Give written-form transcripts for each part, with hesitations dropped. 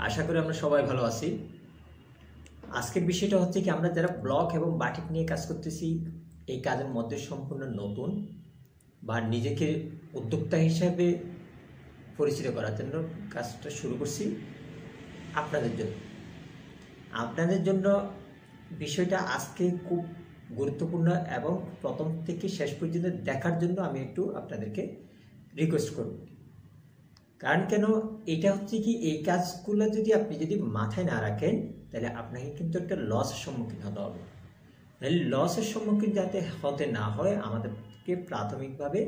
আশা করি আমরা সবাই ভালো আছি। আজকের বিষয়টা হচ্ছে কি, আমরা যারা ব্লক এবং বাটিক নিয়ে কাজ করতেছি, এই কাজের মধ্যে সম্পূর্ণ নতুন বা নিজেকে উদ্যোক্তা হিসাবে পরিচিত করার জন্য কাজটা শুরু করছি আপনাদের জন্য বিষয়টা আজকে খুব গুরুত্বপূর্ণ এবং প্রথম থেকে শেষ পর্যন্ত দেখার জন্য আমি একটু আপনাদেরকে রিকোয়েস্ট করব। কারণ কেন, এটা হচ্ছে কি, এই কাজগুলো যদি মাথায় না রাখেন তাহলে আপনাকে কিন্তু একটা লসের সম্মুখীন হতে হবে। তাহলে লসের সম্মুখীন যাতে হতে না হয়, আমাদেরকে প্রাথমিকভাবে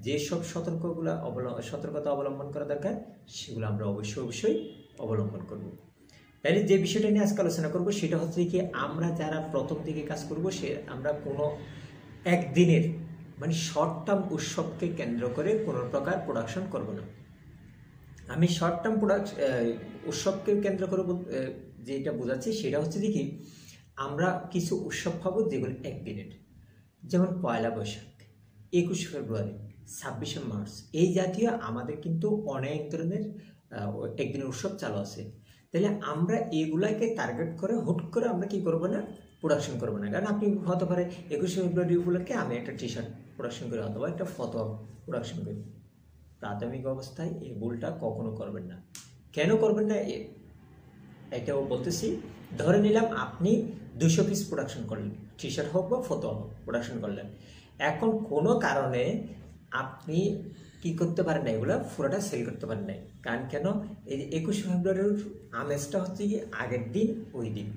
যেসব সতর্কতা অবলম্বন করা দরকার সেগুলো আমরা অবশ্যই অবলম্বন করব। তাহলে যে বিষয়টা নিয়ে আজকে আলোচনা করব সেটা হচ্ছে কি, আমরা যারা প্রথম দিকে কাজ করব আমরা কোনো একদিনের শর্ট টার্ম উৎসবকে কেন্দ্র করে কোনো প্রকার প্রোডাকশন করব না। আমি শর্ট টার্ম উৎসবকে কেন্দ্র করে যেটা বোঝাচ্ছি সেটা হচ্ছে কি, আমরা কিছু উৎসব পাবো যেগুলো একদিনের, যেমন পয়লা বৈশাখ, 21 ফেব্রুয়ারি, 26 মার্চ, এই জাতীয় আমাদের কিন্তু অনেক ধরনের একদিনের উৎসব চালু আছে। তাহলে আমরা এগুলাকে টার্গেট করে হুট করে আমরা কি করবো না, প্রোডাকশন করবো না। কারণ আপনি হতে পারে 21 ফেব্রুয়ারি উপলক্ষে আমি একটা টি শার্ট প্রোডাকশন করি অথবা একটা ফটো প্রোডাকশন করি। প্রাথমিক অবস্থায় এই ভুলটা কখনো করবেন না। কেন করবেন না এটাও বলতেছি। ধরে নিলাম আপনি 200 পিস প্রোডাকশন করলেন, টি শার্ট হোক বা ফটো হোক প্রোডাকশন করলেন। এখন কোনো কারণে আপনি কি করতে পারেন না, এগুলো পুরোটা সেল করতে পারেন না। কারণ কেন, এই যে 21 ফেব্রুয়ারির আমেজটা হচ্ছে কি, আগের দিন ওই দিন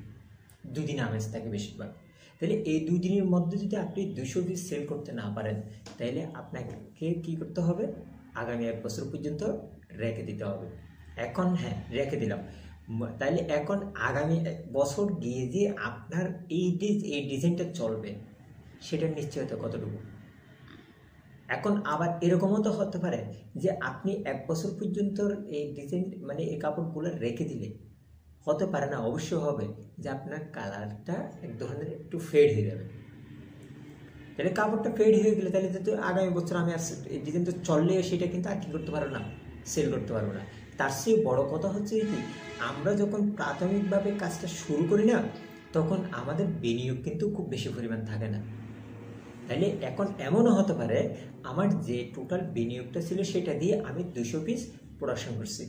2 দিন আমেজ থাকে বেশিরভাগ। তাহলে এই 2 দিনের মধ্যে যদি আপনি 200 পিস সেল করতে না পারেন, তাহলে আপনাকে কি করতে হবে, আগামী 1 বছর পর্যন্ত রেখে দিতে হবে। এখন হ্যাঁ, রেখে দিলাম, তাহলে এখন আগামী 1 বছর গিয়ে যে আপনার এই ডিজাইনটা চলবে সেটার নিশ্চয়তা কতটুকু। এখন আবার এরকমও তো হতে পারে যে আপনি 1 বছর পর্যন্ত এই ডিজাইন এই কাপড়গুলো রেখে দিলে হতে পারে না, অবশ্যই হবে যে আপনার কালারটা এক ধরনের একটু ফেড হয়ে যাবে। তাহলে কাপড়টা ফেড হয়ে গেলে তাহলে তো আগামী বছর আমি এই ডিজাইনটা চললেও সেটা কিন্তু আর কি করতে পারবো না, সেল করতে পারবো না। তার চেয়ে বড় কথা হচ্ছে কি, আমরা যখন প্রাথমিকভাবে কাজটা শুরু করি না, তখন আমাদের বিনিয়োগ কিন্তু খুব বেশি পরিমাণ থাকে না। তাহলে এখন এমনও হতে পারে আমার যে টোটাল বিনিয়োগটা ছিল সেটা দিয়ে আমি 200 পিস প্রোডাকশন করছি,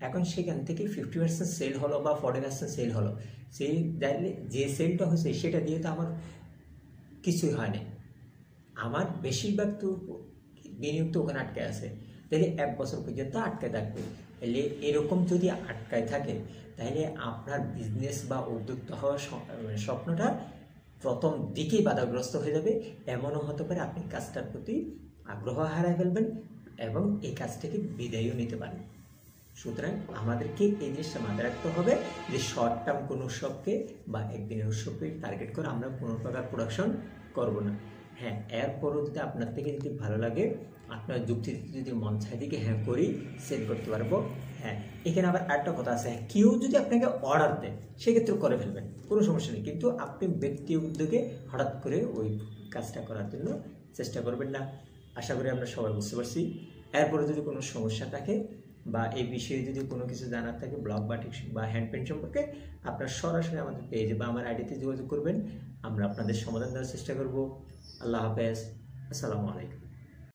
এখন সেখান থেকে 50% সেল হলো বা 40% সেল হলো, সেই যে সেলটা হয়েছে সেটা দিয়ে তো আমার কিছুই হয় না, আমার বেশিরভাগ তো বিনিয়োগ তো ওখানে আটকে আছে। তাহলে 1 বছর পর্যন্ত আটকে থাকবে। তাহলে এরকম যদি আটকায় থাকে তাহলে আপনার বিজনেস বা উদ্যোক্তা হওয়ার স্বপ্নটা প্রথম দিকেই বাধাগ্রস্ত হয়ে যাবে। এমনও হতে পারে আপনি কাজটার প্রতি আগ্রহ হারায় ফেলবেন এবং এই কাজ থেকে বিদায়ও নিতে পারেন। সুতরাং আমাদেরকে এই জিনিসটা মাথায় রাখতে হবে যে শর্ট টার্ম কোনো উৎসবকে বা একদিনের উৎসবকে টার্গেট করে আমরা কোনো প্রকার প্রোডাকশন করব না। হ্যাঁ, এরপরও যদি আপনার থেকে যদি ভালো লাগে, আপনার যুক্তি যদি মন চায় দিকে হ্যাঁ করি, সেল করতে পারবো। হ্যাঁ, এখানে আবার আরেকটা কথা আছে, হ্যাঁ কেউ যদি আপনাকে অর্ডার দেয় সেক্ষেত্রে করে ফেলবেন, কোনো সমস্যা নেই। কিন্তু আপনি ব্যক্তি উদ্যোগে হঠাৎ করে ওই কাজটা করার জন্য চেষ্টা করবেন না। আশা করি আমরা সবাই বুঝতে পারছি। এরপরে যদি কোনো সমস্যা থাকে বা এই বিষয়ে যদি কোনো কিছু জানার থাকে, ব্লক বাটিক বা হ্যান্ড পেন্ট সম্পর্কে, আপনার সরাসরি আমাদের পেজে বা আমার আইডিতে যোগাযোগ করবেন, আমরা আপনাদের সমাধান দেওয়ার চেষ্টা করব। আল্লাহ হাফেজ, আসসালামু আলাইকুম।